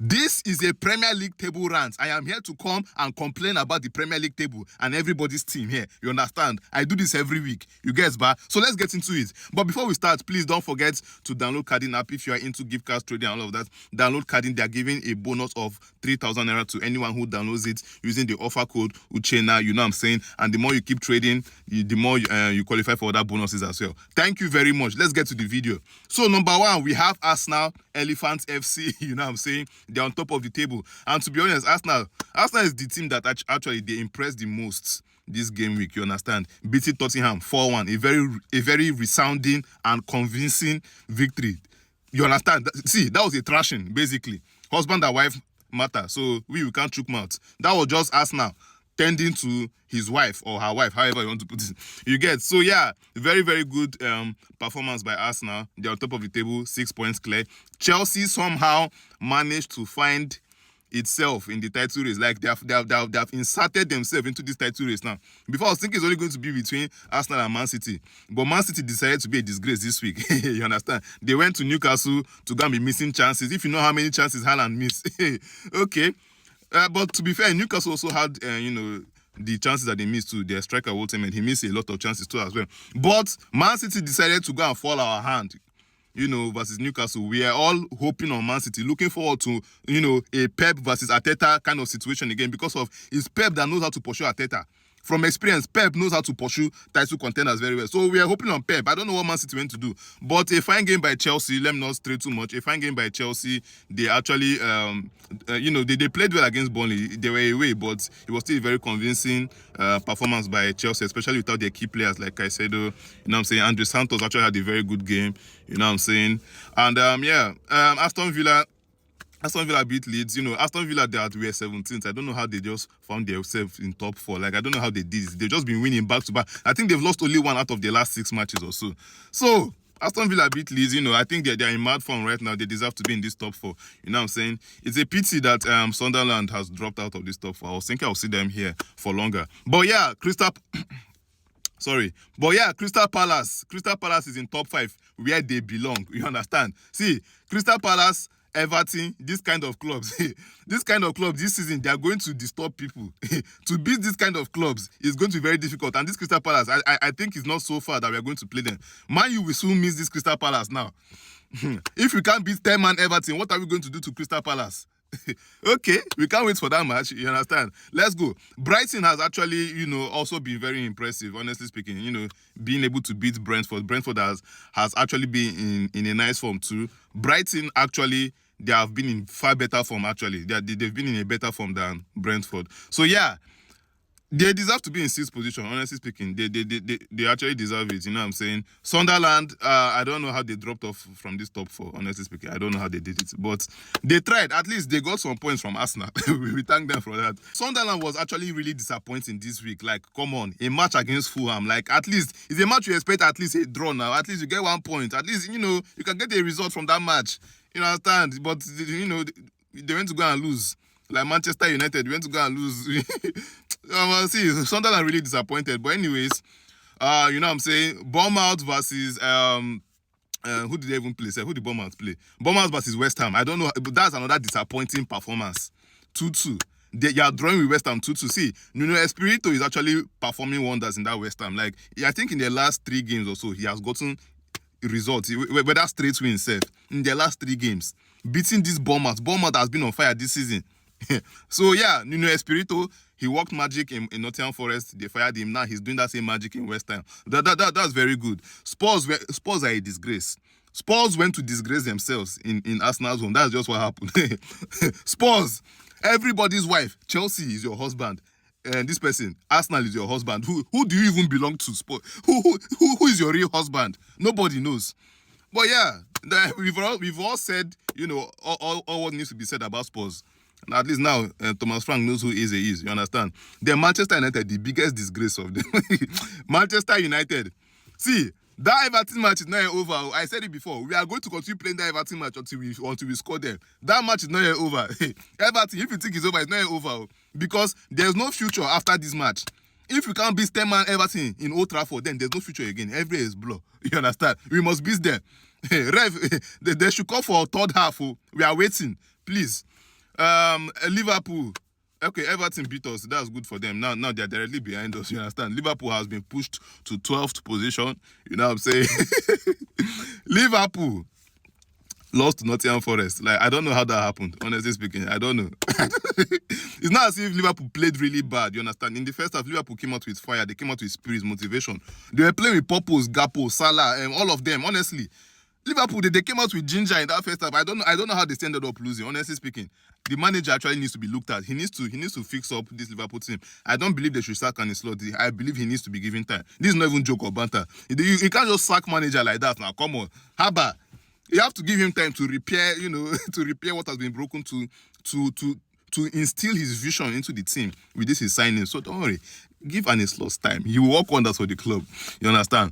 This is a Premier League table rant. I am here to come and complain about the Premier League table and everybody's team here. You understand? I do this every week. You guys, ba? So let's get into it. But before we start, please don't forget to download Cardin app if you are into gift cards trading and all of that. Download Cardin. They are giving a bonus of 3,000 naira to anyone who downloads it using the offer code Uchena. You know what I'm saying? And the more you keep trading, the more you qualify for other bonuses as well. Thank you very much. Let's get to the video. So number one, we have Arsenal, Elephants FC. You know what I'm saying? They're on top of the table. And to be honest, Arsenal is the team that actually they impressed the most this game week. You understand? Beating Tottenham 4-1. A very resounding and convincing victory. You understand? See, that was a thrashing, basically. Husband and wife matter. So we can't choke mouth. That was just Arsenal tending to his wife or her wife, however you want to put it. You get? So yeah, very, very good performance by Arsenal. They're on top of the table, 6 points clear. Chelsea somehow managed to find itself in the title race. Like they have inserted themselves into this title race now. Before I was thinking it's only going to be between Arsenal and Man City, but Man City decided to be a disgrace this week. You understand? They went to Newcastle to go and be missing chances. If you know how many chances Haaland missed, okay. But to be fair, Newcastle also had the chances that they missed too. Their striker Wolteman, he missed a lot of chances too as well. But Man City decided to go and fall our hand, versus Newcastle. We are all hoping on Man City, looking forward to, a Pep versus Arteta kind of situation again, because it's Pep that knows how to pursue Arteta. From experience, Pep knows how to pursue title contenders very well. So we are hoping on Pep. I don't know what Man City went to do. But a fine game by Chelsea. Let me not stray too much. A fine game by Chelsea. They actually, they played well against Burnley. They were away, but it was still a very convincing performance by Chelsea, especially without their key players like Caicedo. You know what I'm saying? Andre Santos actually had a very good game. You know what I'm saying? And Aston Villa beat Leeds. Aston Villa, they were 17th. I don't know how they just found themselves in top 4. Like, I don't know how they did it. They've just been winning back to back. I think they've lost only one out of their last 6 matches or so. So, Aston Villa beat Leeds. I think they're in mad form right now. They deserve to be in this top 4. You know what I'm saying? It's a pity that Sunderland has dropped out of this top 4. I was thinking I'll see them here for longer. But yeah, Crystal Palace. Crystal Palace is in top 5 where they belong. You understand? See, Crystal Palace, Everton, this kind of clubs this season, they are going to disturb people. To beat this kind of clubs is going to be very difficult. And this Crystal Palace, I think it's not so far that we are going to play them. Man, you will soon miss this Crystal Palace now. If we can't beat 10-man Everton, what are we going to do to Crystal Palace? Okay, we can't wait for that match. You understand? Let's go. Brighton has actually, also been very impressive, honestly speaking. Being able to beat Brentford. Brentford has actually been in a nice form too. Brighton actually, they have been in far better form actually. They've been in a better form than Brentford. So yeah, they deserve to be in 6th position, honestly speaking. They actually deserve it, you know what I'm saying? Sunderland, I don't know how they dropped off from this top 4, honestly speaking. I don't know how they did it. But they tried. At least they got some points from Arsenal. We thank them for that. Sunderland was actually really disappointing this week. Like, come on, a match against Fulham. Like, at least, it's a match you expect at least a draw now. At least you get 1 point. At least, you can get a result from that match. You understand? But, they went to go and lose. Like Manchester United, we went to go and lose. See, Sunderland really disappointed. But anyways, you know what I'm saying? Bournemouth versus who did they even play? Who did Bournemouth play? Bournemouth versus West Ham. I don't know, but that's another disappointing performance. 2-2. They are drawing with West Ham 2-2. See, Nuno Espirito is actually performing wonders in that West Ham. Like, I think in the last 3 games or so, he has gotten results. Whether straight win himself in their last 3 games, beating this Bournemouth. Bournemouth has been on fire this season. So yeah, Nuno Espirito, he worked magic in Nottingham Forest. They fired him. Now he's doing that same magic in West Ham. That's very good. Spurs are a disgrace. Spurs went to disgrace themselves in Arsenal's home. That's just what happened. Spurs, everybody's wife. Chelsea is your husband. And this person, Arsenal, is your husband. Who do you even belong to? Spurs? Who is your real husband? Nobody knows. But yeah, we've all said, all what needs to be said about Spurs. And at least now, Thomas Frank knows who Eze is. You understand? Then Manchester United, the biggest disgrace of them. Manchester United. See, that Everton match is not yet over. I said it before. We are going to continue playing that Everton match until we score them. That match is not yet over. Everton, if you think it's over, it's not yet over. Because there's no future after this match. If you can't beat 10-man Everton in Old Trafford, then there's no future again. Everywhere is blur. You understand? We must beat them. Rev, they should call for a third half. We are waiting. Please. Liverpool. Okay, Everton beat us. That's good for them. Now they're directly behind us. You understand? Liverpool has been pushed to 12th position. You know what I'm saying? Liverpool lost to Nottingham Forest. Like, I don't know how that happened, honestly speaking. I don't know. It's not as if Liverpool played really bad, you understand? In the first half, Liverpool came out with fire. They came out with spirit, motivation. They were playing with purpose, Gapo, Salah, and all of them, honestly. Liverpool, they came out with ginger in that first half. I don't know how they ended up losing, honestly speaking. The manager actually needs to be looked at. He needs to fix up this Liverpool team. I don't believe they should sack Arne Slot. I believe he needs to be given time. This is not even joke or banter. You can't just sack manager like that now. Come on. Haba. You have to give him time to repair, to repair what has been broken, to instill his vision into the team with this his signing. So don't worry. Give Arne Slot time. He will work wonders for the club. You understand?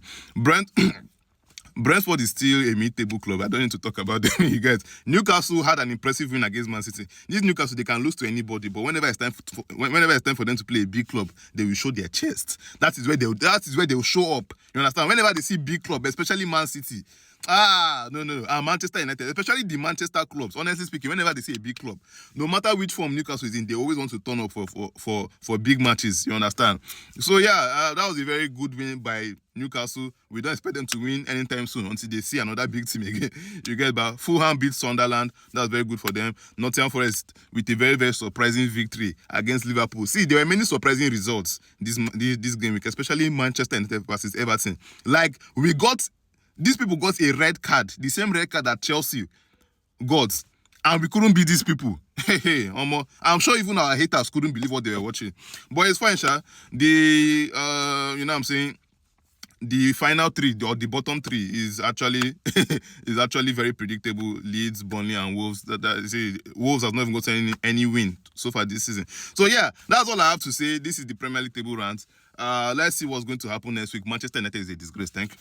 Brentford is still a mid-table club. I don't need to talk about them. You guys, Newcastle had an impressive win against Man City. This Newcastle, they can lose to anybody, but whenever it's time for them to play a big club, they will show their chest. That is where they will show up. You understand? Whenever they see big club, especially Man City, no. Manchester United, especially the Manchester clubs, honestly speaking, whenever they see a big club, no matter which form Newcastle is in, they always want to turn up for big matches. You understand? So yeah, that was a very good win by Newcastle. We don't expect them to win anytime soon until they see another big team again. You get back. Fulham beat Sunderland. That's very good for them. Nottingham Forest with a very, very surprising victory against Liverpool. See, there were many surprising results this game week, especially Manchester United versus Everton. Like, these people got a red card, the same red card that Chelsea got, and we couldn't beat these people. I'm sure even our haters couldn't believe what they were watching. But it's fine, Sha. You know what I'm saying? The final three or the bottom three is actually very predictable. Leeds, Burnley, and Wolves. Wolves has not even gotten any win so far this season. So yeah, that's all I have to say. This is the Premier League table rant. Let's see what's going to happen next week. Manchester United is a disgrace. Thank you.